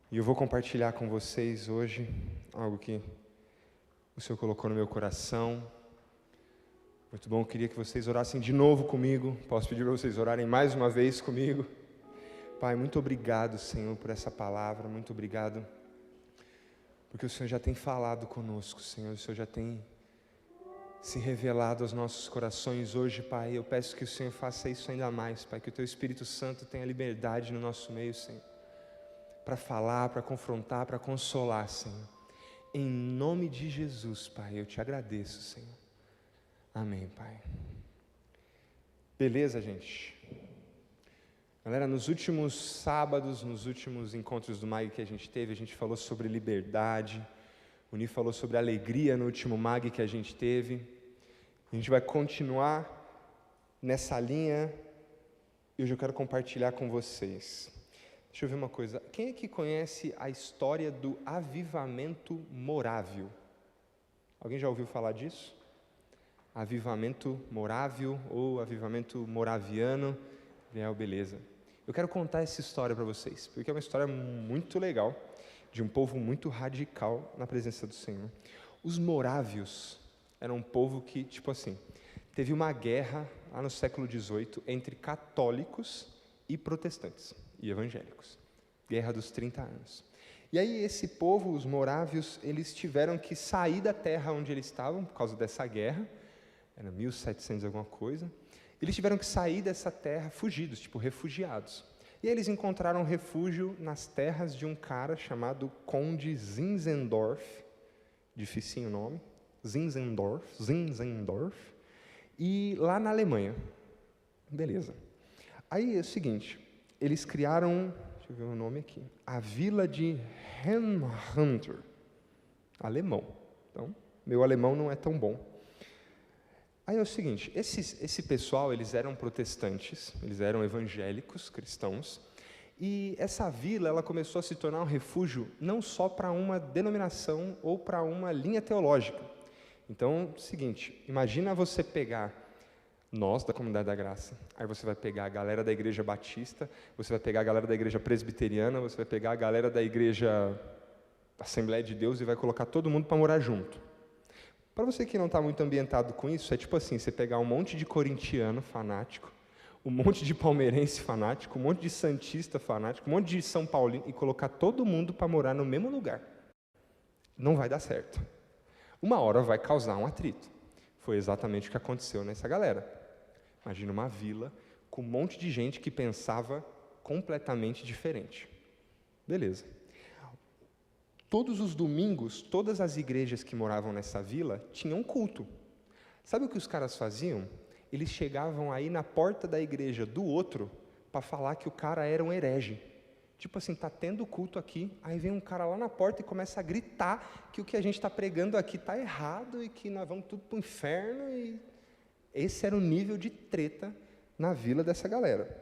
E eu vou compartilhar com vocês hoje algo que o Senhor colocou no meu coração. Muito bom, eu queria que vocês orassem de novo comigo. Posso pedir para vocês orarem mais uma vez comigo? Pai, muito obrigado, Senhor, por essa palavra. Muito obrigado, porque o Senhor já tem falado conosco, Senhor. O Senhor já tem se revelado aos nossos corações hoje, Pai. Eu peço que o Senhor faça isso ainda mais, Pai. Que o Teu Espírito Santo tenha liberdade no nosso meio, Senhor, para falar, para confrontar, para consolar, Senhor. Em nome de Jesus, Pai, eu te agradeço, Senhor. Amém, Pai. Beleza, gente? Galera, nos últimos sábados, nos últimos encontros do MAG que a gente falou sobre liberdade. O Ni falou sobre alegria no último MAG que a gente teve. A gente vai continuar nessa linha e hoje eu quero compartilhar com vocês. Deixa eu ver uma coisa. Quem é que conhece a história do avivamento morávio? Alguém já ouviu falar disso? Avivamento morávio ou avivamento moraviano? Beleza. Eu quero contar essa história para vocês, porque é uma história muito legal, de um povo muito radical na presença do Senhor. Os morávios eram um povo que, teve uma guerra lá no século XVIII entre católicos e protestantes e evangélicos. Guerra dos 30 anos. E aí esse povo, os morávios, eles tiveram que sair da terra onde eles estavam, por causa dessa guerra, era 1700 alguma coisa, eles tiveram que sair dessa terra fugidos, refugiados. E aí eles encontraram refúgio nas terras de um cara chamado Conde Zinzendorf, dificinho o nome, Zinzendorf, e lá na Alemanha. Beleza. Aí é o seguinte, eles criaram, deixa eu ver o nome aqui, a vila de Hemhunter, alemão. Então, meu alemão não é tão bom. Aí é o seguinte, esse pessoal, eles eram protestantes, eles eram evangélicos, cristãos, e essa vila, ela começou a se tornar um refúgio não só para uma denominação ou para uma linha teológica. Então, é o seguinte, imagina você pegar nós, da Comunidade da Graça, aí você vai pegar a galera da Igreja Batista, você vai pegar a galera da Igreja Presbiteriana, você vai pegar a galera da Igreja Assembleia de Deus e vai colocar todo mundo para morar junto. Para você que não está muito ambientado com isso, é você pegar um monte de corintiano fanático, um monte de palmeirense fanático, um monte de santista fanático, um monte de São Paulino e colocar todo mundo para morar no mesmo lugar. Não vai dar certo. Uma hora vai causar um atrito. Foi exatamente o que aconteceu nessa galera. Imagina uma vila com um monte de gente que pensava completamente diferente. Beleza. Todos os domingos, todas as igrejas que moravam nessa vila tinham culto. Sabe o que os caras faziam? Eles chegavam aí na porta da igreja do outro para falar que o cara era um herege. Tá tendo culto aqui, aí vem um cara lá na porta e começa a gritar que o que a gente está pregando aqui está errado e que nós vamos tudo para o inferno. E esse era o nível de treta na vila dessa galera.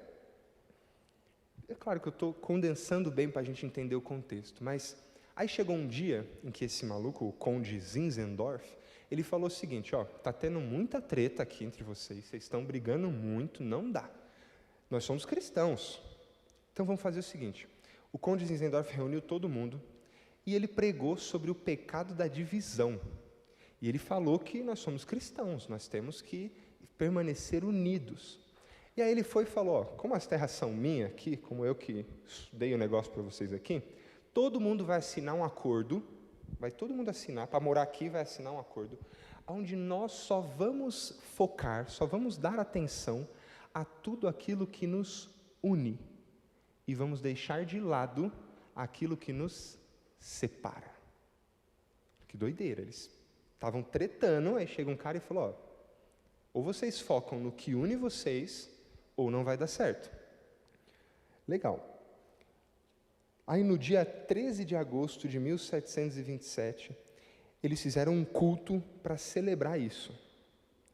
É claro que eu estou condensando bem para a gente entender o contexto, mas aí chegou um dia em que esse maluco, o Conde Zinzendorf, ele falou o seguinte, tá tendo muita treta aqui entre vocês estão brigando muito, não dá. Nós somos cristãos. Então vamos fazer o seguinte, o Conde Zinzendorf reuniu todo mundo e ele pregou sobre o pecado da divisão. E ele falou que nós somos cristãos, nós temos que permanecer unidos. E aí ele foi e falou, como as terras são minhas aqui, como eu que dei o negócio para vocês aqui, todo mundo vai assinar um acordo, vai todo mundo assinar, para morar aqui vai assinar um acordo, onde nós só vamos focar, só vamos dar atenção a tudo aquilo que nos une. E vamos deixar de lado aquilo que nos separa. Que doideira, eles estavam tretando, aí chega um cara e falou, ou vocês focam no que une vocês, ou não vai dar certo. Legal. Aí no dia 13 de agosto de 1727, eles fizeram um culto para celebrar isso.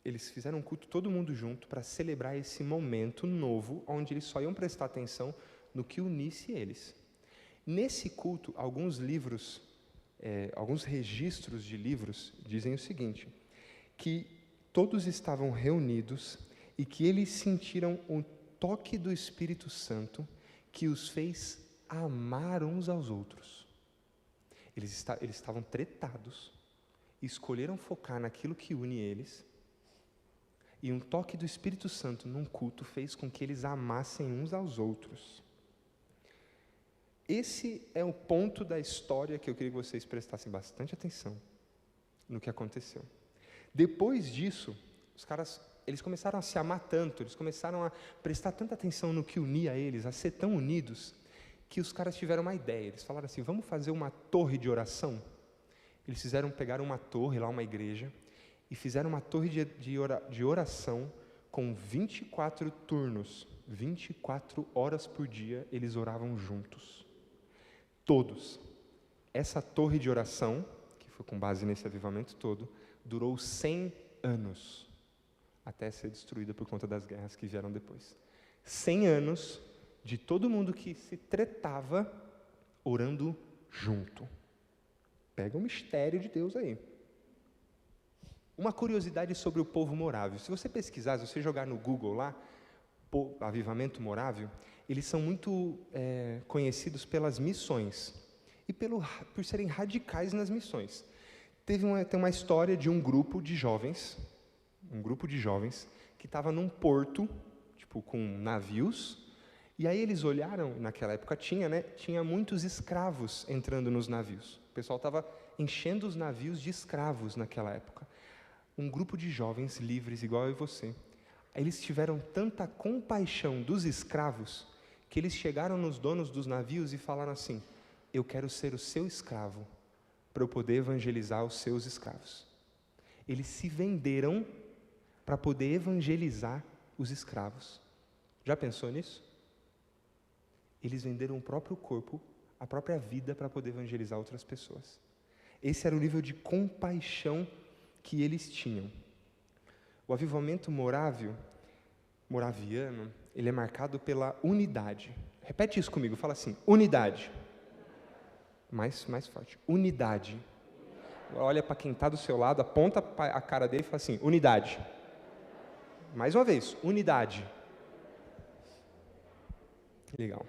Eles fizeram um culto todo mundo junto para celebrar esse momento novo, onde eles só iam prestar atenção no que unisse eles. Nesse culto, alguns registros de livros dizem o seguinte, que todos estavam reunidos e que eles sentiram o toque do Espírito Santo que os fez a amar uns aos outros. Eles estavam tretados, escolheram focar naquilo que une eles, e um toque do Espírito Santo num culto fez com que eles amassem uns aos outros. Esse é o ponto da história que eu queria que vocês prestassem bastante atenção no que aconteceu. Depois disso, os caras, eles começaram a se amar tanto, eles começaram a prestar tanta atenção no que unia eles, a ser tão unidos, que os caras tiveram uma ideia. Eles falaram assim, vamos fazer uma torre de oração? Eles pegaram uma torre lá, uma igreja, e fizeram uma torre de oração com 24 turnos, 24 horas por dia, eles oravam juntos. Todos. Essa torre de oração, que foi com base nesse avivamento todo, durou 100 anos, até ser destruída por conta das guerras que vieram depois. 100 anos de todo mundo que se tretava orando junto. Pega o mistério de Deus aí. Uma curiosidade sobre o povo morável. Se você pesquisar, se você jogar no Google lá, avivamento morável, eles são muito conhecidos pelas missões e por serem radicais nas missões. Tem uma história de um grupo de jovens que estava num porto, com navios, e aí eles olharam, naquela época tinha muitos escravos entrando nos navios. O pessoal estava enchendo os navios de escravos naquela época. Um grupo de jovens livres, igual eu e você, eles tiveram tanta compaixão dos escravos, que eles chegaram nos donos dos navios e falaram assim, eu quero ser o seu escravo, para eu poder evangelizar os seus escravos. Eles se venderam para poder evangelizar os escravos. Já pensou nisso? Eles venderam o próprio corpo, a própria vida, para poder evangelizar outras pessoas. Esse era o nível de compaixão que eles tinham. O avivamento moraviano, ele é marcado pela unidade. Repete isso comigo, fala assim, unidade. Mais forte, unidade. Olha para quem está do seu lado, aponta a cara dele e fala assim, unidade. Mais uma vez, unidade. Legal.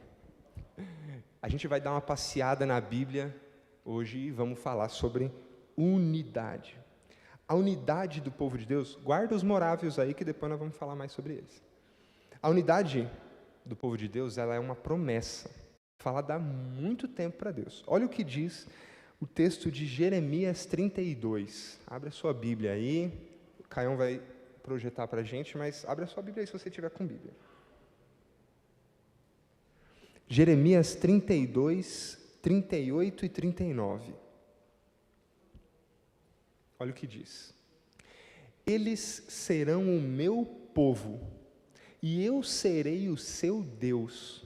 A gente vai dar uma passeada na Bíblia hoje e vamos falar sobre unidade. A unidade do povo de Deus, guarda os morávios aí que depois nós vamos falar mais sobre eles. A unidade do povo de Deus, ela é uma promessa, falada há muito tempo para Deus. Olha o que diz o texto de Jeremias 32. Abre a sua Bíblia aí, o Caião vai projetar para a gente, mas abre a sua Bíblia aí se você tiver com Bíblia. Jeremias 32, 38 e 39. Olha o que diz. Eles serão o meu povo, e eu serei o seu Deus.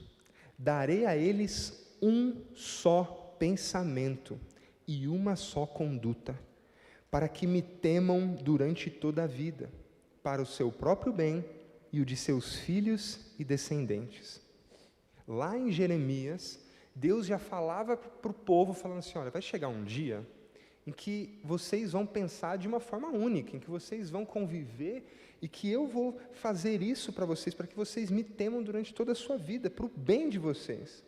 Darei a eles um só pensamento e uma só conduta, para que me temam durante toda a vida, para o seu próprio bem e o de seus filhos e descendentes. Lá em Jeremias, Deus já falava para o povo, falando assim, olha, vai chegar um dia em que vocês vão pensar de uma forma única, em que vocês vão conviver e que eu vou fazer isso para vocês, para que vocês me temam durante toda a sua vida, para o bem de vocês.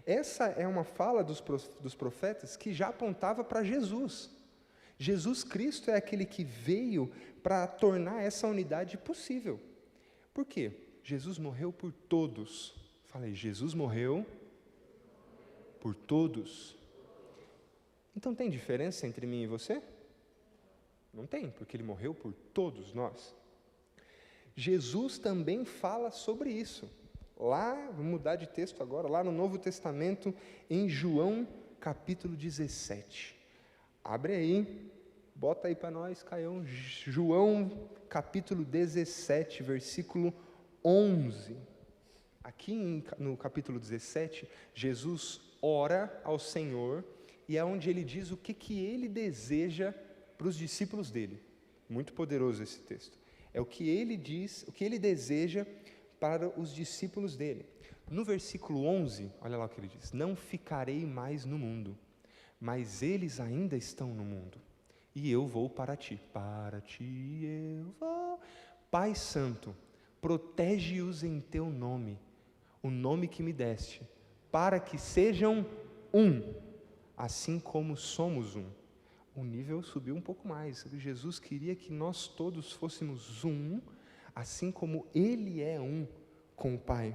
Essa é uma fala dos profetas que já apontava para Jesus. Jesus Cristo é aquele que veio para tornar essa unidade possível. Por quê? Jesus morreu por todos. Falei, Jesus morreu por todos. Então tem diferença entre mim e você? Não tem, porque Ele morreu por todos nós. Jesus também fala sobre isso. Lá, vamos mudar de texto agora, lá no Novo Testamento, em João capítulo 17. Abre aí, bota aí para nós, Caião, João capítulo 17, versículo 11. Aqui no capítulo 17, Jesus ora ao Senhor, e é onde ele diz o que ele deseja para os discípulos dele. Muito poderoso esse texto. É o que ele diz, o que ele deseja para os discípulos dele. No versículo 11, olha lá o que ele diz. Não ficarei mais no mundo, mas eles ainda estão no mundo. E eu vou para ti. Para ti eu vou. Pai Santo, protege-os em teu nome, o nome que me deste, para que sejam um, assim como somos um. O nível subiu um pouco mais. Jesus queria que nós todos fôssemos um, assim como Ele é um com o Pai.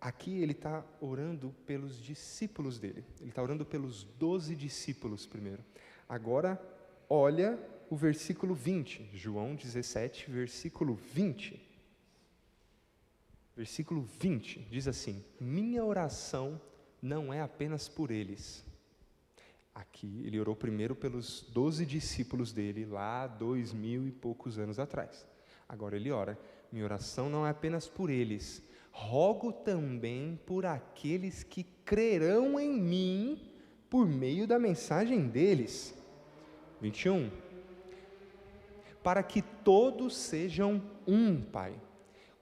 Aqui ele está orando pelos discípulos dele. Ele está orando pelos 12 discípulos primeiro. Agora, olha o versículo 20. João 17, versículo 20. Versículo 20 diz assim: minha oração não é apenas por eles. Aqui ele orou primeiro pelos 12 discípulos dele, lá 2000 e poucos anos atrás. Agora ele ora: minha oração não é apenas por eles, rogo também por aqueles que crerão em mim por meio da mensagem deles. 21. Para que todos sejam um, Pai,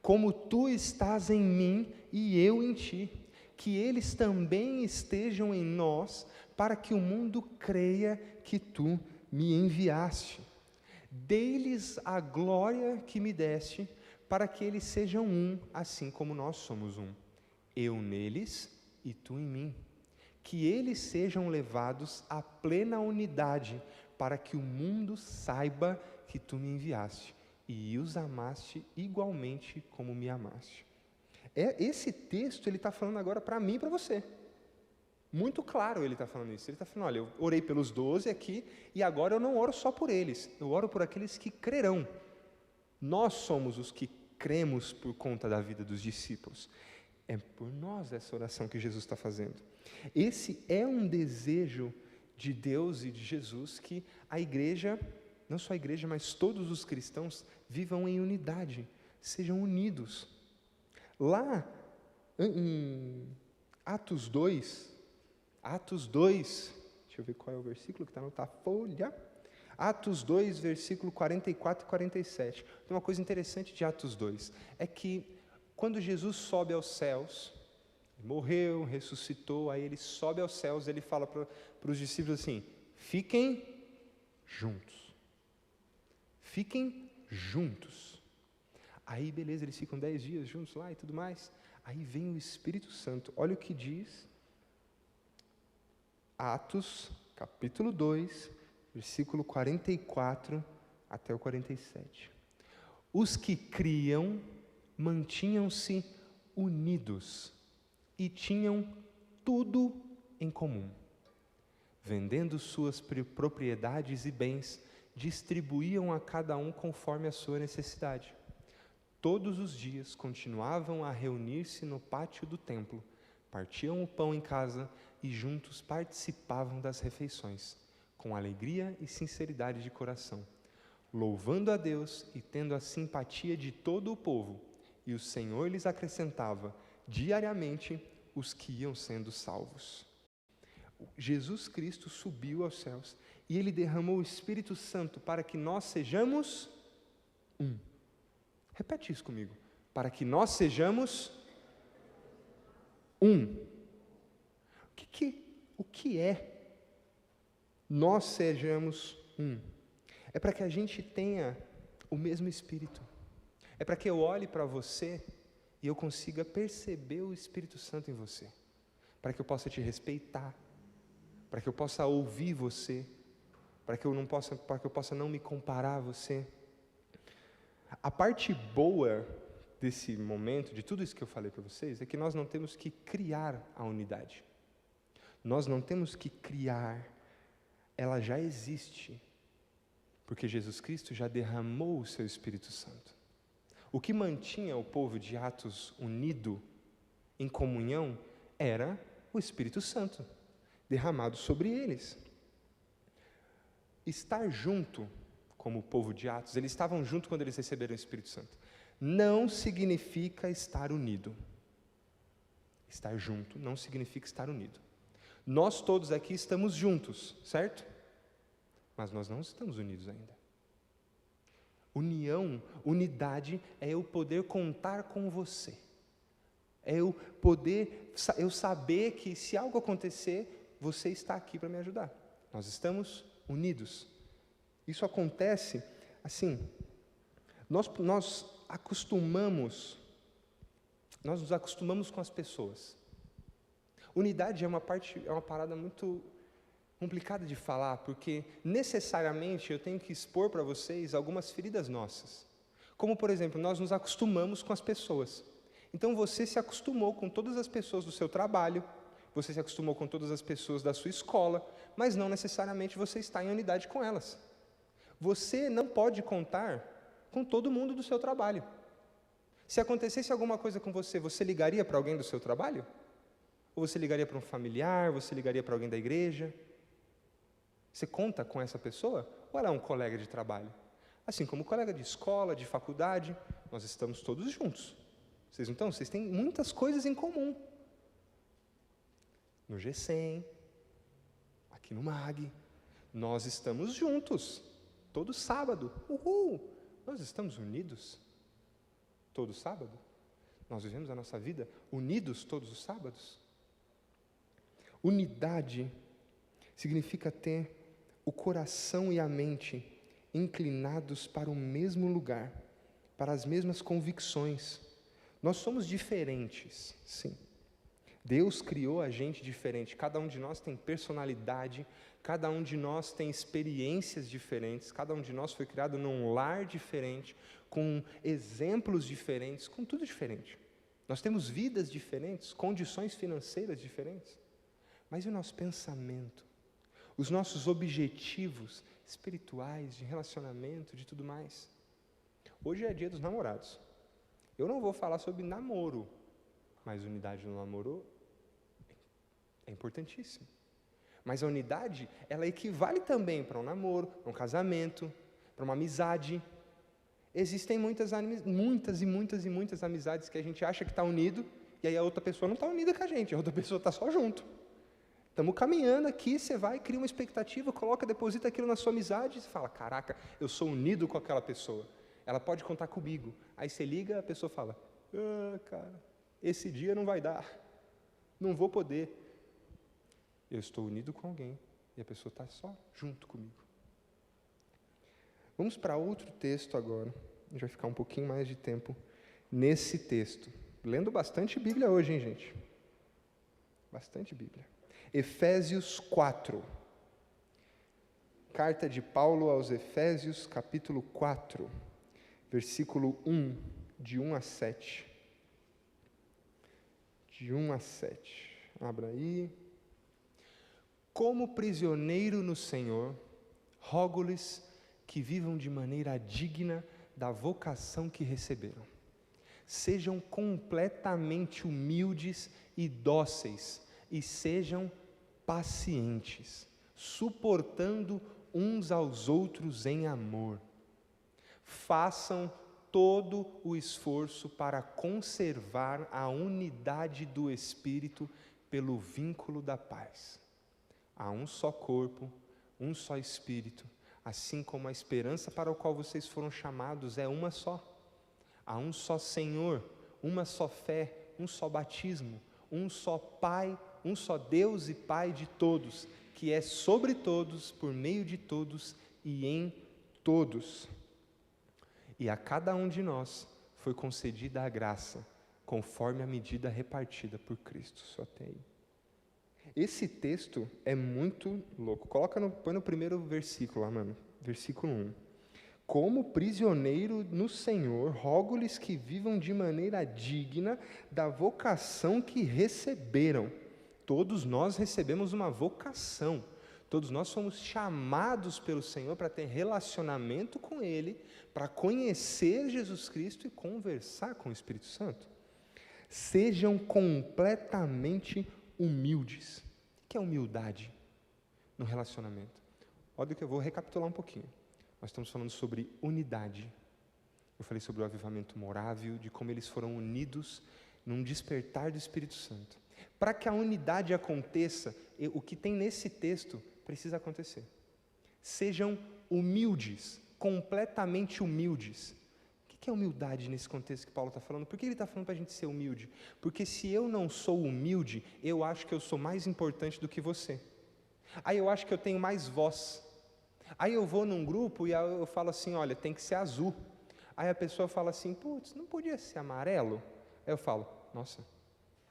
como tu estás em mim e eu em ti, que eles também estejam em nós, para que o mundo creia que tu me enviaste. Dei-lhes a glória que me deste, para que eles sejam um, assim como nós somos um. Eu neles e tu em mim. Que eles sejam levados à plena unidade, para que o mundo saiba que tu me enviaste, e os amaste igualmente como me amaste. Esse texto ele está falando agora para mim e para você. Muito claro ele está falando isso. Ele está falando: olha, eu orei pelos 12 aqui, e agora eu não oro só por eles, eu oro por aqueles que crerão. Nós somos os que cremos por conta da vida dos discípulos. É por nós essa oração que Jesus está fazendo. Esse é um desejo de Deus e de Jesus, que a igreja, não só a igreja, mas todos os cristãos vivam em unidade, sejam unidos. Lá em Atos 2, deixa eu ver qual é o versículo que está na outra folha. Atos 2, versículo 44 e 47. Tem uma coisa interessante de Atos 2, é que quando Jesus sobe aos céus, morreu, ressuscitou, aí ele sobe aos céus, ele fala para os discípulos assim: fiquem juntos. Fiquem juntos. Aí beleza, eles ficam 10 dias juntos lá e tudo mais. Aí vem o Espírito Santo. Olha o que diz Atos, capítulo 2, versículo 44 até o 47. Os que criam mantinham-se unidos e tinham tudo em comum. Vendendo suas propriedades e bens, distribuíam a cada um conforme a sua necessidade. Todos os dias continuavam a reunir-se no pátio do templo, partiam o pão em casa e juntos participavam das refeições, com alegria e sinceridade de coração, louvando a Deus e tendo a simpatia de todo o povo, e o Senhor lhes acrescentava diariamente os que iam sendo salvos. Jesus Cristo subiu aos céus e Ele derramou o Espírito Santo para que nós sejamos um. Repete isso comigo. Para que nós sejamos um. O que é nós sejamos um? É para que a gente tenha o mesmo Espírito. É para que eu olhe para você e eu consiga perceber o Espírito Santo em você. Para que eu possa te respeitar. Para que eu possa ouvir você. Para que eu possa não me comparar a você. A parte boa desse momento, de tudo isso que eu falei para vocês, é que nós não temos que criar a unidade. Nós não temos que criar, ela já existe, porque Jesus Cristo já derramou o seu Espírito Santo. O que mantinha o povo de Atos unido, em comunhão, era o Espírito Santo, derramado sobre eles. Estar junto, como o povo de Atos, eles estavam junto quando eles receberam o Espírito Santo, não significa estar unido. Estar junto não significa estar unido. Nós todos aqui estamos juntos, certo? Mas nós não estamos unidos ainda. Unidade é eu poder contar com você. É eu saber que se algo acontecer, você está aqui para me ajudar. Nós estamos unidos. Isso acontece assim, nós nos acostumamos com as pessoas. Unidade é uma parada muito complicada de falar, porque necessariamente eu tenho que expor para vocês algumas feridas nossas. Como, por exemplo, nós nos acostumamos com as pessoas. Então você se acostumou com todas as pessoas do seu trabalho, você se acostumou com todas as pessoas da sua escola, mas não necessariamente você está em unidade com elas. Você não pode contar com todo mundo do seu trabalho. Se acontecesse alguma coisa com você, você ligaria para alguém do seu trabalho? Ou você ligaria para um familiar, você ligaria para alguém da igreja? Você conta com essa pessoa? Ou ela é um colega de trabalho? Assim como colega de escola, de faculdade, nós estamos todos juntos. Vocês não estão? Vocês têm muitas coisas em comum. No G100, aqui no MAG, nós estamos juntos, todo sábado. Uhul! Nós estamos unidos, todo sábado. Nós vivemos a nossa vida unidos todos os sábados. Unidade significa ter o coração e a mente inclinados para o mesmo lugar, para as mesmas convicções. Nós somos diferentes, sim. Deus criou a gente diferente, cada um de nós tem personalidade, cada um de nós tem experiências diferentes, cada um de nós foi criado num lar diferente, com exemplos diferentes, com tudo diferente. Nós temos vidas diferentes, condições financeiras diferentes, mas e o nosso pensamento, os nossos objetivos espirituais, de relacionamento, de tudo mais? Hoje é dia dos namorados. Eu não vou falar sobre namoro, mas unidade no namoro é importantíssimo. Mas a unidade, ela equivale também para um namoro, para um casamento, para uma amizade. Existem muitas amizades que a gente acha que está unido, e aí a outra pessoa não está unida com a gente, a outra pessoa está só junto. Estamos caminhando aqui, você vai, cria uma expectativa, deposita aquilo na sua amizade, e você fala, caraca, eu sou unido com aquela pessoa, ela pode contar comigo. Aí você liga, a pessoa fala, cara, esse dia não vai dar, não vou poder. Eu estou unido com alguém, e a pessoa está só junto comigo. Vamos para outro texto agora, a gente vai ficar um pouquinho mais de tempo nesse texto. Lendo bastante Bíblia hoje, hein, gente? Bastante Bíblia. Efésios 4. Carta de Paulo aos Efésios, capítulo 4, versículo 1, de 1 a 7. De 1 a 7. Abra aí. Como prisioneiro no Senhor, rogo-lhes que vivam de maneira digna da vocação que receberam. Sejam completamente humildes e dóceis, e sejam pacientes, suportando uns aos outros em amor. Façam todo o esforço para conservar a unidade do Espírito pelo vínculo da paz. Há um só corpo, um só Espírito, assim como a esperança para a qual vocês foram chamados é uma só. Há um só Senhor, uma só fé, um só batismo, um só Pai, um só Deus e Pai de todos, que é sobre todos, por meio de todos e em todos. E a cada um de nós foi concedida a graça, conforme a medida repartida por Cristo. Só tem aí. Esse texto é muito louco. Põe no primeiro versículo lá, mano. Versículo 1. Como prisioneiro no Senhor, rogo-lhes que vivam de maneira digna da vocação que receberam. Todos nós recebemos uma vocação. Todos nós fomos chamados pelo Senhor para ter relacionamento com Ele, para conhecer Jesus Cristo e conversar com o Espírito Santo. Sejam completamente humildes. O que é humildade no relacionamento? Olha que eu vou recapitular um pouquinho. Nós estamos falando sobre unidade. Eu falei sobre o avivamento morável, de como eles foram unidos num despertar do Espírito Santo. Para que a unidade aconteça, o que tem nesse texto precisa acontecer. Sejam humildes, completamente humildes. O que é humildade nesse contexto que Paulo está falando? Por que ele está falando para a gente ser humilde? Porque se eu não sou humilde, eu acho que eu sou mais importante do que você. Aí eu acho que eu tenho mais voz. Aí eu vou num grupo e eu falo assim, olha, tem que ser azul. Aí a pessoa fala assim, putz, não podia ser amarelo? Aí eu falo, nossa,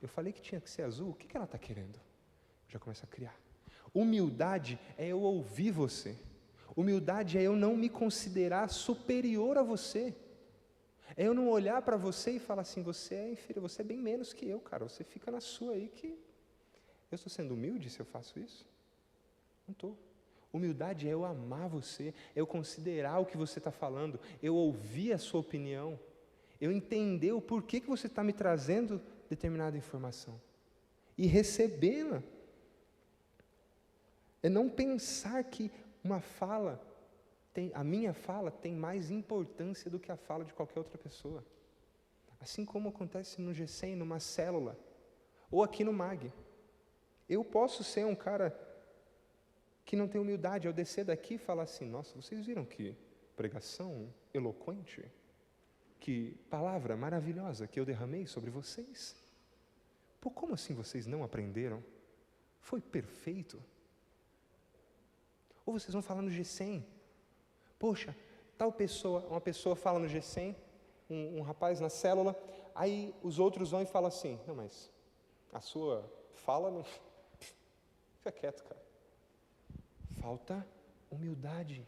Eu falei que tinha que ser azul, o que ela está querendo? Já começa a criar. Humildade é eu ouvir você. Humildade é eu não me considerar superior a você. É eu não olhar para você e falar assim, você é inferior, você é bem menos que eu, cara. Você fica na sua aí que... Eu estou sendo humilde se eu faço isso? Não estou. Humildade é eu amar você, é eu considerar o que você está falando, eu ouvir a sua opinião, eu entender o porquê que você está me trazendo determinada informação. E recebê-la. É não pensar que a minha fala tem mais importância do que a fala de qualquer outra pessoa. Assim como acontece no GCM, numa célula, ou aqui no MAG. Eu posso ser um cara que não tem humildade, ao descer daqui e falar assim, nossa, vocês viram que pregação eloquente? Que palavra maravilhosa que eu derramei sobre vocês? Pô, como assim vocês não aprenderam? Foi perfeito. Ou vocês vão falar no G100, poxa, uma pessoa fala no G100, um rapaz na célula, aí os outros vão e falam assim, não, mas a sua fala não... Fica quieto, cara. Falta humildade.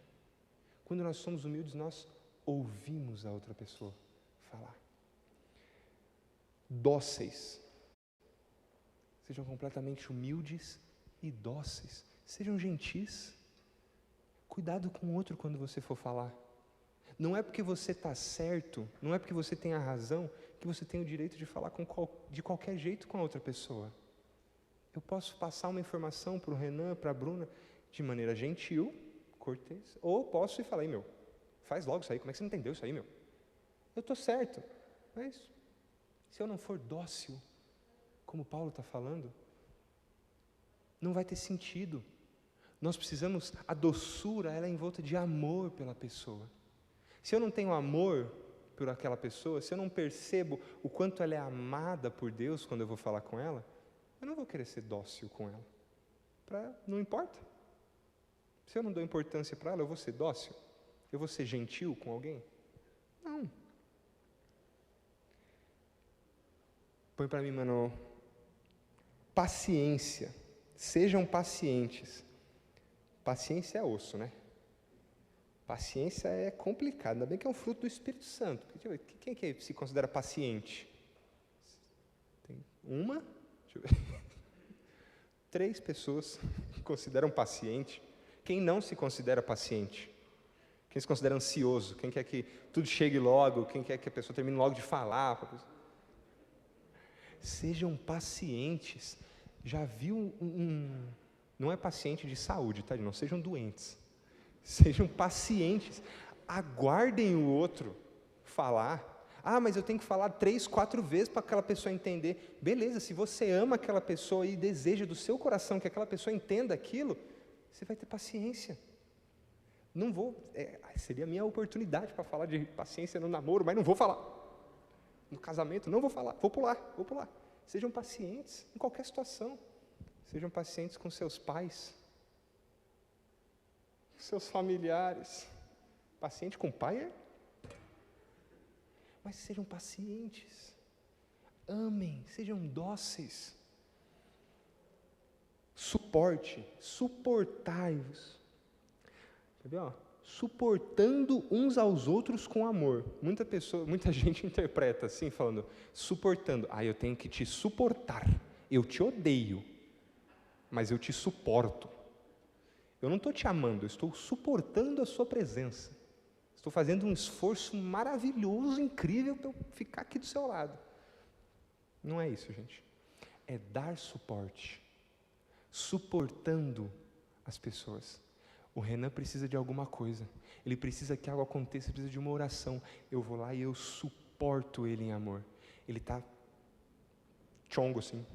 Quando nós somos humildes, nós ouvimos a outra pessoa falar. Dóceis. Sejam completamente humildes e dóceis. Sejam gentis. Cuidado com o outro quando você for falar. Não é porque você está certo, não é porque você tem a razão, que você tem o direito de falar de qualquer jeito com a outra pessoa. Eu posso passar uma informação para o Renan, para a Bruna, de maneira gentil, cortês, ou posso ir falar, meu, faz logo isso aí, como é que você não entendeu isso aí, meu? Eu estou certo, mas se eu não for dócil, como Paulo está falando, não vai ter sentido. Nós precisamos, a doçura, ela é envolta de amor pela pessoa. Se eu não tenho amor por aquela pessoa, se eu não percebo o quanto ela é amada por Deus quando eu vou falar com ela, eu não vou querer ser dócil com ela. Não importa. Se eu não dou importância para ela, eu vou ser dócil? Eu vou ser gentil com alguém? Não. Põe para mim, mano. Paciência. Sejam pacientes. Paciência é osso, né? Paciência é complicado. Ainda bem que é um fruto do Espírito Santo. Quem que se considera paciente? Tem uma? Deixa eu ver. 3 pessoas que consideram paciente. Quem não se considera paciente? Quem se considera ansioso? Quem quer que tudo chegue logo? Quem quer que a pessoa termine logo de falar? Sejam pacientes. Já viu não é paciente de saúde, tá? Não sejam doentes. Sejam pacientes. Aguardem o outro falar. Ah, mas eu tenho que falar 3, 4 vezes para aquela pessoa entender. Beleza, se você ama aquela pessoa e deseja do seu coração que aquela pessoa entenda aquilo, você vai ter paciência. Não vou, seria a minha oportunidade para falar de paciência no namoro, mas não vou falar. No casamento, não vou falar, vou pular. Sejam pacientes em qualquer situação. Sejam pacientes com seus pais, seus familiares. Paciente com o pai mas sejam pacientes. Amem, sejam dóceis. Suportai-vos. Quer ver, suportando uns aos outros com amor. Muita gente interpreta assim, falando, suportando. Eu tenho que te suportar. Eu te odeio, mas eu te suporto. Eu não estou te amando, eu estou suportando a sua presença. Estou fazendo um esforço maravilhoso, incrível, para eu ficar aqui do seu lado. Não é isso, gente. É dar suporte. Suportando as pessoas. O Renan precisa de alguma coisa. Ele precisa que algo aconteça, ele precisa de uma oração. Eu vou lá e eu suporto ele em amor. Ele está chongo assim,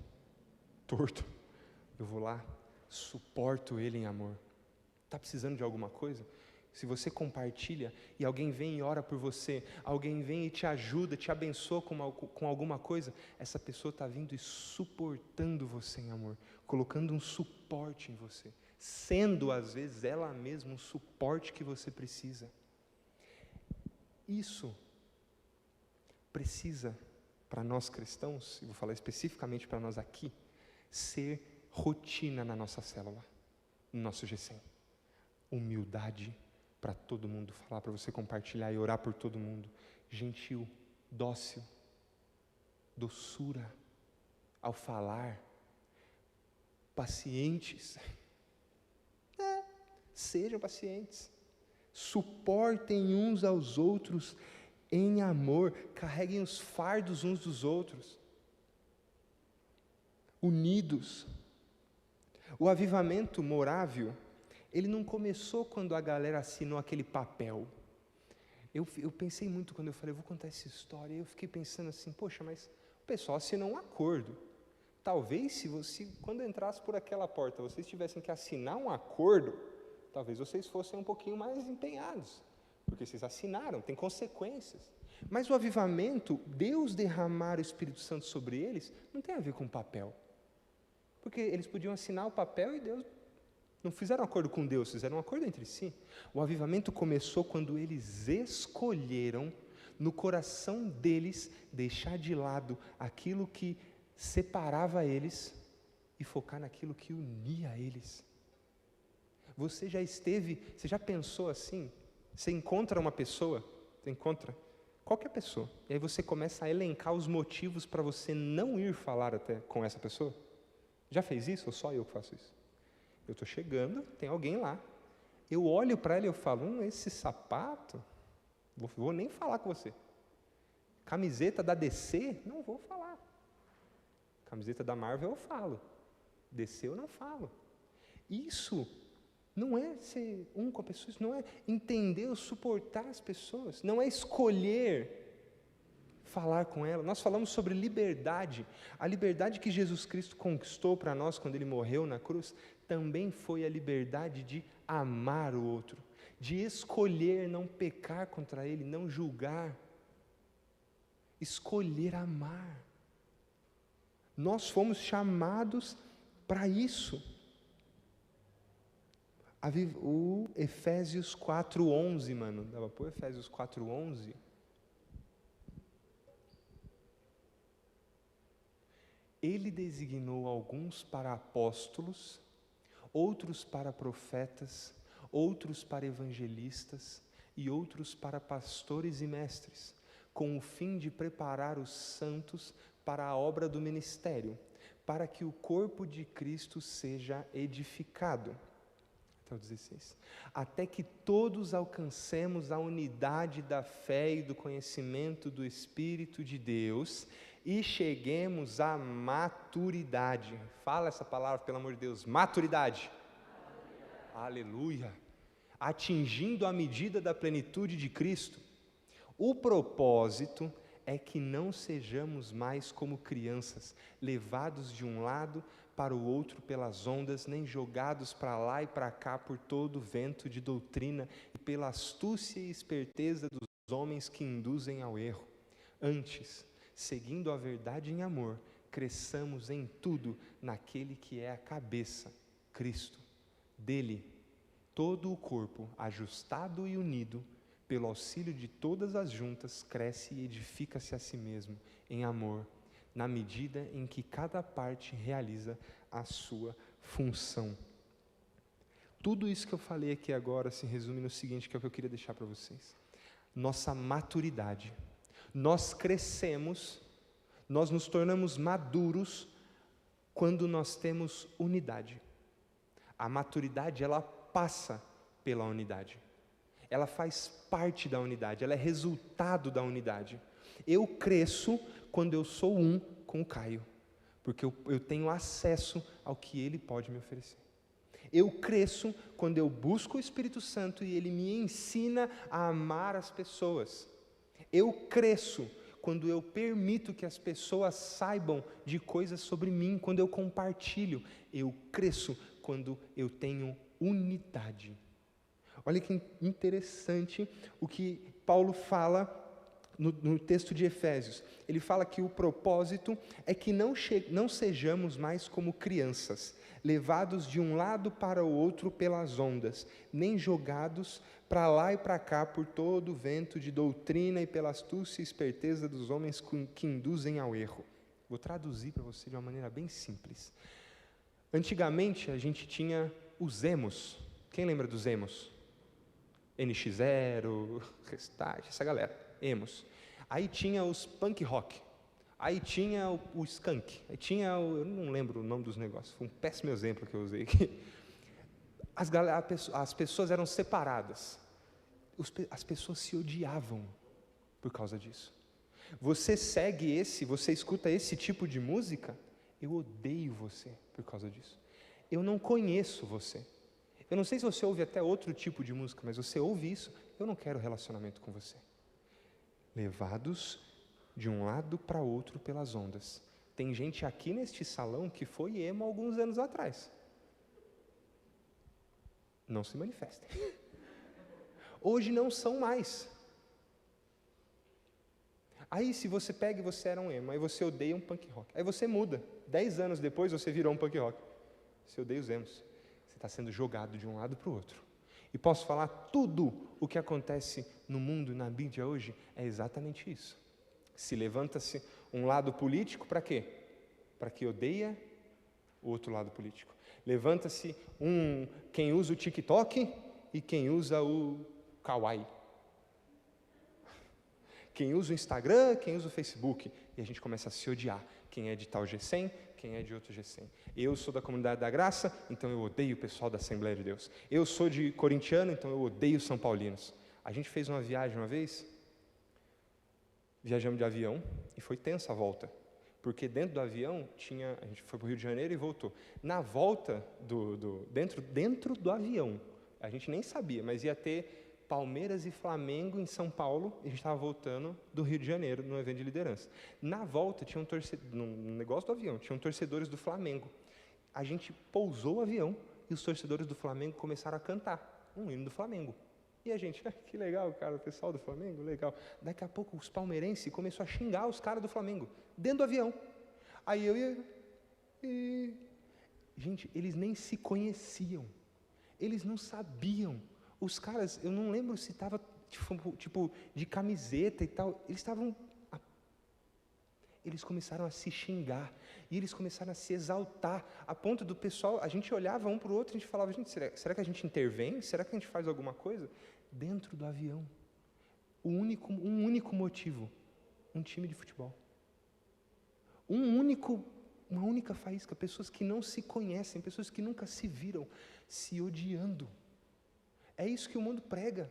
torto. Eu vou lá, suporto ele em amor. Está precisando de alguma coisa? Se você compartilha e alguém vem e ora por você, alguém vem e te ajuda, te abençoa com alguma coisa, essa pessoa está vindo e suportando você em amor, colocando um suporte em você, sendo às vezes ela mesma um suporte que você precisa. Isso precisa para nós cristãos, e vou falar especificamente para nós aqui, ser rotina na nossa célula, no nosso GCM. Humildade para todo mundo, falar para você compartilhar e orar por todo mundo. Gentil, dócil, doçura ao falar, pacientes. Sejam pacientes, suportem uns aos outros em amor, carreguem os fardos uns dos outros, unidos. O avivamento morável, ele não começou quando a galera assinou aquele papel. Eu pensei muito quando eu falei, eu vou contar essa história, e eu fiquei pensando assim, poxa, mas o pessoal assinou um acordo. Talvez se você, quando entrasse por aquela porta, vocês tivessem que assinar um acordo, talvez vocês fossem um pouquinho mais empenhados, porque vocês assinaram, tem consequências. Mas o avivamento, Deus derramar o Espírito Santo sobre eles, não tem a ver com papel. Porque eles podiam assinar o papel e Deus não fizeram um acordo com Deus, fizeram um acordo entre si. O avivamento começou quando eles escolheram, no coração deles, deixar de lado aquilo que separava eles e focar naquilo que unia eles. Você já pensou assim? Você encontra uma pessoa, você encontra qualquer pessoa, e aí você começa a elencar os motivos para você não ir falar até com essa pessoa? Já fez isso ou só eu que faço isso? Eu estou chegando, tem alguém lá, eu olho para ela e eu falo, esse sapato, vou nem falar com você. Camiseta da DC, não vou falar. Camiseta da Marvel eu falo, DC eu não falo. Isso não é ser um com a pessoa, isso não é entender ou suportar as pessoas, não é escolher falar com ela. Nós falamos sobre liberdade. A liberdade que Jesus Cristo conquistou para nós quando Ele morreu na cruz, também foi a liberdade de amar o outro, de escolher não pecar contra Ele, não julgar, escolher amar. Nós fomos chamados para isso. O Efésios 4:11, mano, dava para Efésios 4:11? Ele designou alguns para apóstolos, outros para profetas, outros para evangelistas e outros para pastores e mestres, com o fim de preparar os santos para a obra do ministério, para que o corpo de Cristo seja edificado. Até o 16. Até que todos alcancemos a unidade da fé e do conhecimento do Espírito de Deus e cheguemos à maturidade. Fala essa palavra, pelo amor de Deus. Maturidade. Aleluia. Atingindo a medida da plenitude de Cristo. O propósito é que não sejamos mais como crianças, levados de um lado para o outro pelas ondas, nem jogados para lá e para cá por todo o vento de doutrina e pela astúcia e esperteza dos homens que induzem ao erro. Antes, seguindo a verdade em amor, cresçamos em tudo naquele que é a cabeça, Cristo. Dele, todo o corpo, ajustado e unido, pelo auxílio de todas as juntas, cresce e edifica-se a si mesmo em amor, na medida em que cada parte realiza a sua função. Tudo isso que eu falei aqui agora se resume no seguinte, que é o que eu queria deixar para vocês. Nossa maturidade. Nós crescemos, nós nos tornamos maduros quando nós temos unidade. A maturidade, ela passa pela unidade. Ela faz parte da unidade, ela é resultado da unidade. Eu cresço quando eu sou um com o Caio, porque eu tenho acesso ao que ele pode me oferecer. Eu cresço quando eu busco o Espírito Santo e ele me ensina a amar as pessoas. Eu cresço quando eu permito que as pessoas saibam de coisas sobre mim, quando eu compartilho. Eu cresço quando eu tenho unidade. Olha que interessante o que Paulo fala no texto de Efésios. Ele fala que o propósito é que não sejamos mais como crianças, levados de um lado para o outro pelas ondas, nem jogados para lá e para cá por todo o vento de doutrina e pela astúcia e esperteza dos homens que induzem ao erro. Vou traduzir para você de uma maneira bem simples. Antigamente a gente tinha os emos. Quem lembra dos emos? NX0, Restart, essa galera, emos. Aí tinha os punk rock. Aí tinha o skunk. Aí tinha eu não lembro o nome dos negócios. Foi um péssimo exemplo que eu usei aqui. As pessoas eram separadas. As pessoas se odiavam por causa disso. Você escuta esse tipo de música, eu odeio você por causa disso. Eu não conheço você. Eu não sei se você ouve até outro tipo de música, mas você ouve isso, eu não quero relacionamento com você. Levados de um lado para outro pelas ondas. Tem gente aqui neste salão que foi emo alguns anos atrás. Não se manifestem. Hoje não são mais. Aí se você pega e você era um emo, aí você odeia um punk rock. Aí você muda. 10 anos depois você virou um punk rock. Você odeia os emos. Você está sendo jogado de um lado para o outro. E posso falar, tudo o que acontece no mundo e na mídia hoje é exatamente isso. Se levanta-se um lado político para quê? Para que odeia o outro lado político. Levanta-se quem usa o TikTok e quem usa o Kawaii. Quem usa o Instagram, quem usa o Facebook. E a gente começa a se odiar. Quem é de tal G100, quem é de outro G100. Eu sou da Comunidade da Graça, então eu odeio o pessoal da Assembleia de Deus. Eu sou de corintiano, então eu odeio os São Paulinos. A gente fez uma viagem uma vez, viajamos de avião, e foi tensa a volta. Porque dentro do avião, a gente foi para o Rio de Janeiro e voltou. Na volta, dentro do avião, a gente nem sabia, mas ia ter Palmeiras e Flamengo em São Paulo, e a gente estava voltando do Rio de Janeiro, num evento de liderança. Na volta, tinha no negócio do avião, tinham torcedores do Flamengo. A gente pousou o avião, e os torcedores do Flamengo começaram a cantar um hino do Flamengo. E a gente, que legal, cara, o pessoal do Flamengo, legal. Daqui a pouco, os palmeirenses começaram a xingar os caras do Flamengo, dentro do avião. Aí eu ia... Gente, eles nem se conheciam. Eles não sabiam. Os caras, eu não lembro se estava tipo de camiseta e tal. Eles começaram a se xingar. E eles começaram a se exaltar. A ponto do pessoal, a gente olhava um para o outro e a gente falava, gente, será que a gente intervém? Será que a gente faz alguma coisa? Dentro do avião. Um único motivo. Um time de futebol. Uma única faísca. Pessoas que não se conhecem, pessoas que nunca se viram, se odiando. É isso que o mundo prega.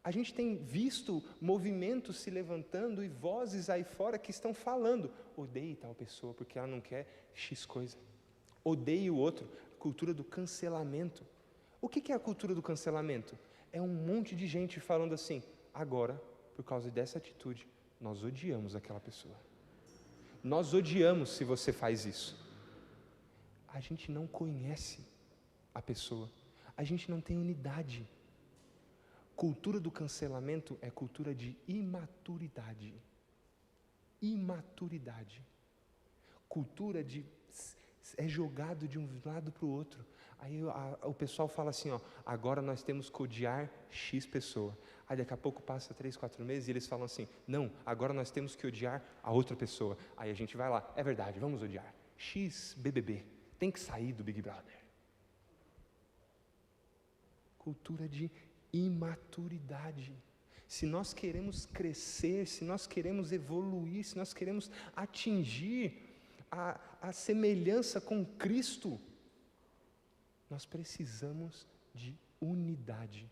A gente tem visto movimentos se levantando e vozes aí fora que estão falando, odeie tal pessoa porque ela não quer X coisa. Odeie o outro. Cultura do cancelamento. O que é a cultura do cancelamento? É um monte de gente falando assim, agora, por causa dessa atitude, nós odiamos aquela pessoa. Nós odiamos se você faz isso. A gente não conhece a pessoa. A gente não tem unidade. Cultura do cancelamento é cultura de imaturidade. Imaturidade. Cultura de é jogado de um lado para o outro. Aí o pessoal fala assim, agora nós temos que odiar X pessoa. Aí daqui a pouco passa 3, 4 meses e eles falam assim, não, agora nós temos que odiar a outra pessoa. Aí a gente vai lá, é verdade, vamos odiar. X BBB, tem que sair do Big Brother. Cultura de imaturidade. Se nós queremos crescer, se nós queremos evoluir, se nós queremos atingir a semelhança com Cristo, nós precisamos de unidade.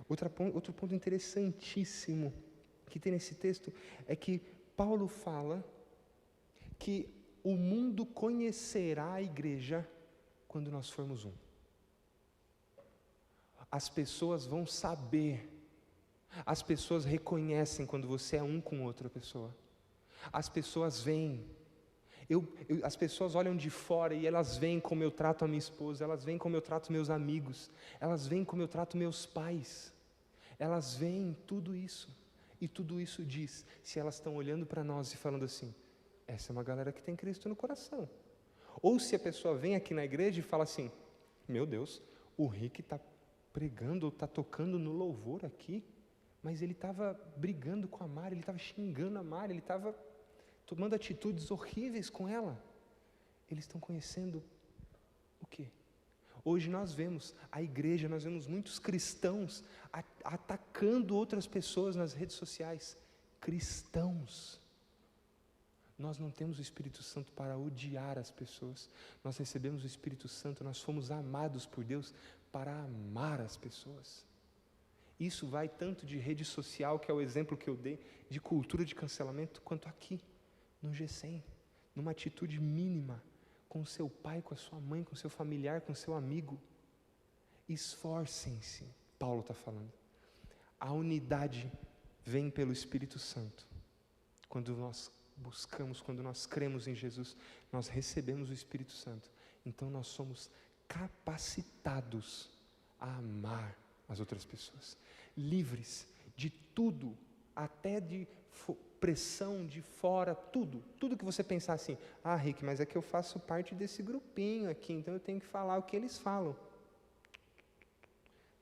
Outro ponto interessantíssimo que tem nesse texto é que Paulo fala que o mundo conhecerá a igreja quando nós formos um. As pessoas vão saber. As pessoas reconhecem quando você é um com outra pessoa. As pessoas veem. As pessoas olham de fora e elas veem como eu trato a minha esposa, elas veem como eu trato meus amigos, elas veem como eu trato meus pais. Elas veem tudo isso. E tudo isso diz, se elas estão olhando para nós e falando assim, essa é uma galera que tem Cristo no coração. Ou se a pessoa vem aqui na igreja e fala assim, meu Deus, o Rick está pregando, está tocando no louvor aqui, mas ele estava brigando com a Mari, ele estava xingando a Mari, ele estava tomando atitudes horríveis com ela. Eles estão conhecendo o quê? Hoje nós vemos a igreja, nós vemos muitos cristãos atacando outras pessoas nas redes sociais. Cristãos. Nós não temos o Espírito Santo para odiar as pessoas. Nós recebemos o Espírito Santo, nós fomos amados por Deus para amar as pessoas. Isso vai tanto de rede social, que é o exemplo que eu dei, de cultura de cancelamento, quanto aqui, no GCM, numa atitude mínima, com o seu pai, com a sua mãe, com o seu familiar, com o seu amigo. Esforcem-se, Paulo está falando. A unidade vem pelo Espírito Santo. Quando nós buscamos, quando nós cremos em Jesus, nós recebemos o Espírito Santo. Então nós somos capacitados a amar as outras pessoas, livres de tudo, até de pressão de fora, tudo que você pensar assim, Rick, mas é que eu faço parte desse grupinho aqui, então eu tenho que falar o que eles falam.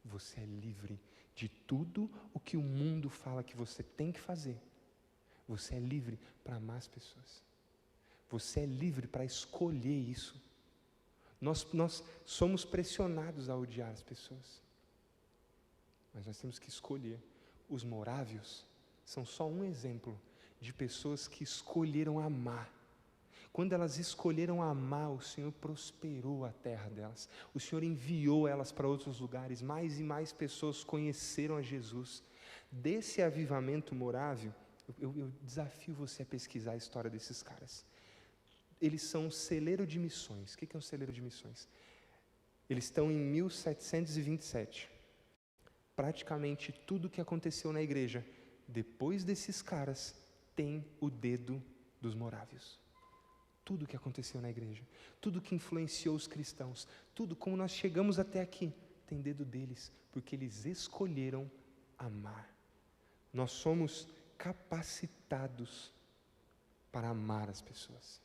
Você é livre de tudo o que o mundo fala que você tem que fazer. Você é livre para amar as pessoas. Você é livre para escolher isso. Nós somos pressionados a odiar as pessoas. Mas nós temos que escolher. Os morávios são só um exemplo de pessoas que escolheram amar. Quando elas escolheram amar, o Senhor prosperou a terra delas. O Senhor enviou elas para outros lugares. Mais e mais pessoas conheceram a Jesus. Desse avivamento morávio, eu desafio você a pesquisar a história desses caras. Eles são um celeiro de missões. O que é um celeiro de missões? Eles estão em 1727. Praticamente tudo que aconteceu na igreja, depois desses caras, tem o dedo dos morávios. Tudo que aconteceu na igreja, tudo que influenciou os cristãos, tudo como nós chegamos até aqui, tem dedo deles, porque eles escolheram amar. Nós somos capacitados para amar as pessoas.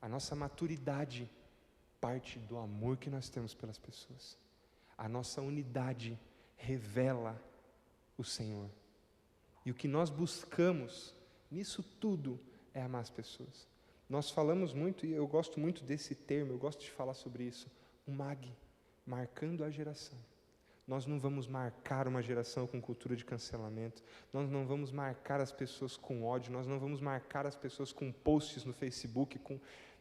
A nossa maturidade parte do amor que nós temos pelas pessoas. A nossa unidade revela o Senhor. E o que nós buscamos nisso tudo é amar as pessoas. Nós falamos muito, e eu gosto muito desse termo, eu gosto de falar sobre isso, um MAG, marcando a geração. Nós não vamos marcar uma geração com cultura de cancelamento, nós não vamos marcar as pessoas com ódio, nós não vamos marcar as pessoas com posts no Facebook,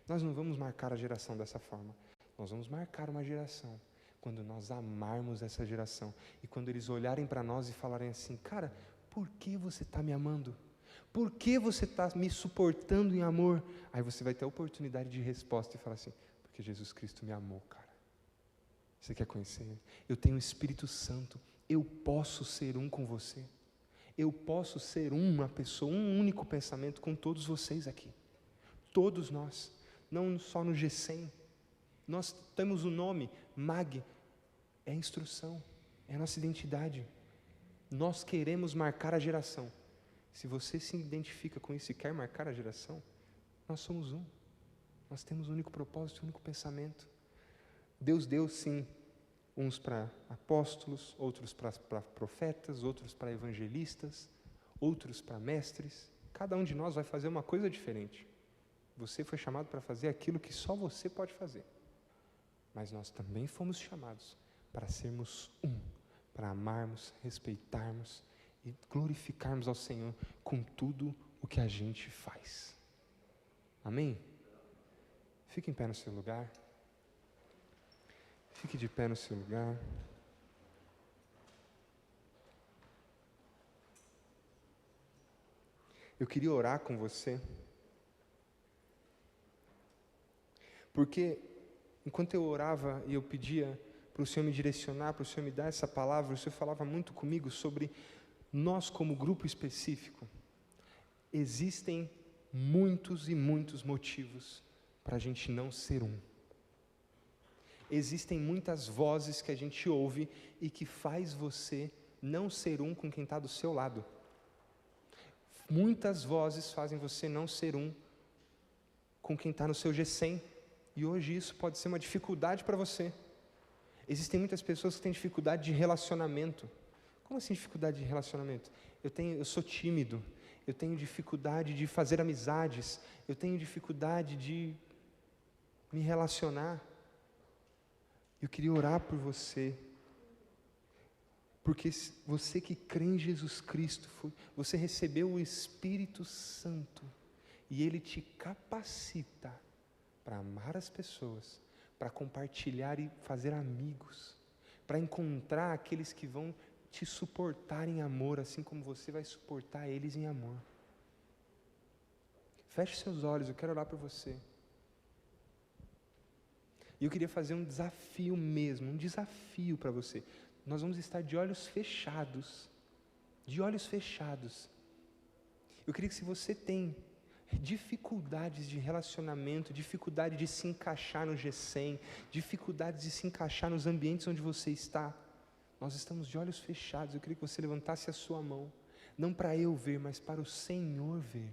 nós não vamos marcar a geração dessa forma. Nós vamos marcar uma geração quando nós amarmos essa geração e quando eles olharem para nós e falarem assim, cara, por que você está me amando? Por que você está me suportando em amor? Aí você vai ter a oportunidade de resposta e falar assim, porque Jesus Cristo me amou, cara. Você quer conhecer Ele? Eu tenho o Espírito Santo, eu posso ser um com você. Eu posso ser uma pessoa, um único pensamento com todos vocês aqui. Todos nós, não só no GCM. Nós temos o nome, MAG, é instrução, é a nossa identidade. Nós queremos marcar a geração. Se você se identifica com isso e quer marcar a geração, nós somos um. Nós temos um único propósito, um único pensamento. Deus deu, sim, uns para apóstolos, outros para profetas, outros para evangelistas, outros para mestres. Cada um de nós vai fazer uma coisa diferente. Você foi chamado para fazer aquilo que só você pode fazer. Mas nós também fomos chamados para sermos um, para amarmos, respeitarmos e glorificarmos ao Senhor com tudo o que a gente faz. Amém? Fique em pé no seu lugar. Fique de pé no seu lugar. Eu queria orar com você, porque enquanto eu orava e eu pedia para o Senhor me direcionar, para o Senhor me dar essa palavra, o Senhor falava muito comigo sobre nós como grupo específico. Existem muitos e muitos motivos para a gente não ser um. Existem muitas vozes que a gente ouve e que faz você não ser um com quem está do seu lado. Muitas vozes fazem você não ser um com quem está no seu GCM. E hoje isso pode ser uma dificuldade para você. Existem muitas pessoas que têm dificuldade de relacionamento. Como assim dificuldade de relacionamento? Eu sou tímido, eu tenho dificuldade de fazer amizades, eu tenho dificuldade de me relacionar. Eu queria orar por você, porque você que crê em Jesus Cristo, você recebeu o Espírito Santo, e Ele te capacita para amar as pessoas, para compartilhar e fazer amigos, para encontrar aqueles que vão te suportar em amor, assim como você vai suportar eles em amor. Feche seus olhos, eu quero orar por você. E eu queria fazer um desafio mesmo, um desafio para você. Nós vamos estar de olhos fechados. De olhos fechados. Eu queria que, se você tem dificuldades de relacionamento, dificuldade de se encaixar no G100, dificuldades de se encaixar nos ambientes onde você está, nós estamos de olhos fechados. Eu queria que você levantasse a sua mão, não para eu ver, mas para o Senhor ver,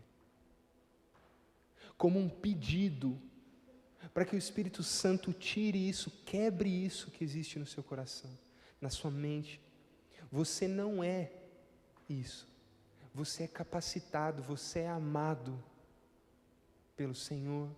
como um pedido, para que o Espírito Santo tire isso, quebre isso que existe no seu coração, na sua mente. Você não é isso, você é capacitado, você é amado pelo Senhor.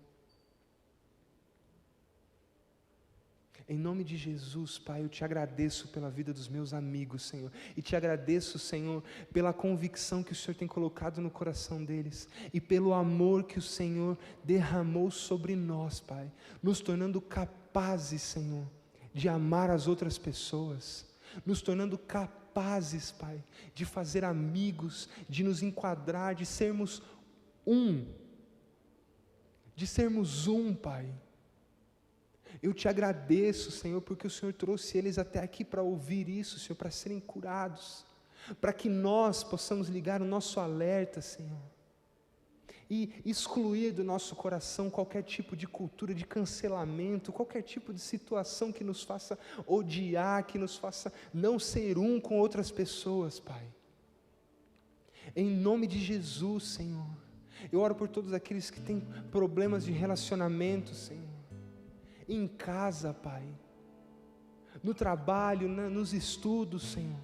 Em nome de Jesus, Pai, eu te agradeço pela vida dos meus amigos, Senhor, e te agradeço, Senhor, pela convicção que o Senhor tem colocado no coração deles, e pelo amor que o Senhor derramou sobre nós, Pai, nos tornando capazes, Senhor, de amar as outras pessoas, nos tornando capazes, Pai, de fazer amigos, de nos enquadrar, de sermos um, Pai. Eu te agradeço, Senhor, porque o Senhor trouxe eles até aqui para ouvir isso, Senhor, para serem curados, para que nós possamos ligar o nosso alerta, Senhor, e excluir do nosso coração qualquer tipo de cultura de cancelamento, qualquer tipo de situação que nos faça odiar, que nos faça não ser um com outras pessoas, Pai. Em nome de Jesus, Senhor, eu oro por todos aqueles que têm problemas de relacionamento, Senhor, em casa, Pai, no trabalho, nos estudos, Senhor,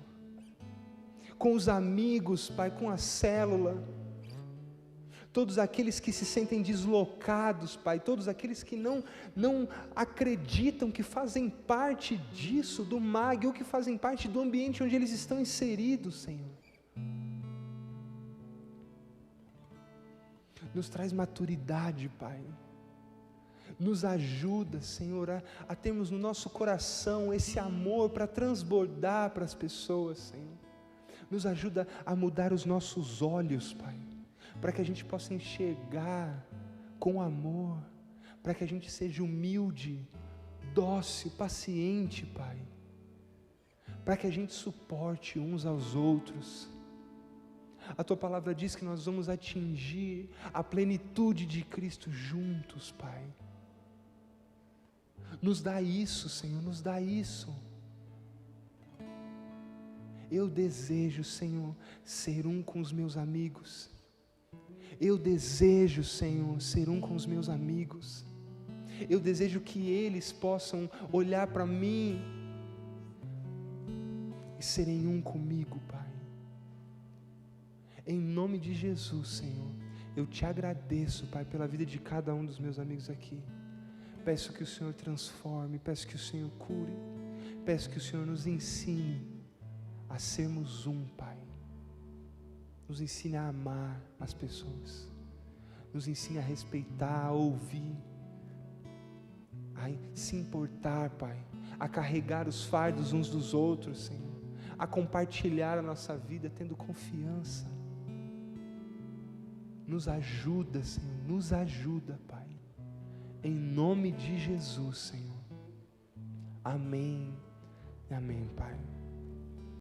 com os amigos, Pai, com a célula, todos aqueles que se sentem deslocados, Pai, todos aqueles que não acreditam que fazem parte disso, do MAG, ou que fazem parte do ambiente onde eles estão inseridos, Senhor. Nos traz maturidade, Pai. Nos ajuda, Senhor, a termos no nosso coração esse amor para transbordar para as pessoas, Senhor. Nos ajuda a mudar os nossos olhos, Pai, para que a gente possa enxergar com amor, para que a gente seja humilde, dócil, paciente, Pai, para que a gente suporte uns aos outros. A Tua palavra diz que nós vamos atingir a plenitude de Cristo juntos, Pai. Nos dá isso, Senhor, nos dá isso. Eu desejo, Senhor, ser um com os meus amigos. Eu desejo, Senhor, ser um com os meus amigos. Eu desejo que eles possam olhar para mim e serem um comigo, Pai. Em nome de Jesus, Senhor, eu te agradeço, Pai, pela vida de cada um dos meus amigos aqui. Peço que o Senhor transforme, peço que o Senhor cure, peço que o Senhor nos ensine a sermos um, Pai. Nos ensine a amar as pessoas, nos ensine a respeitar, a ouvir, a se importar, Pai, a carregar os fardos uns dos outros, Senhor, a compartilhar a nossa vida tendo confiança. Nos ajuda, Senhor, nos ajuda, Pai. Em nome de Jesus, Senhor. Amém. Amém, Pai.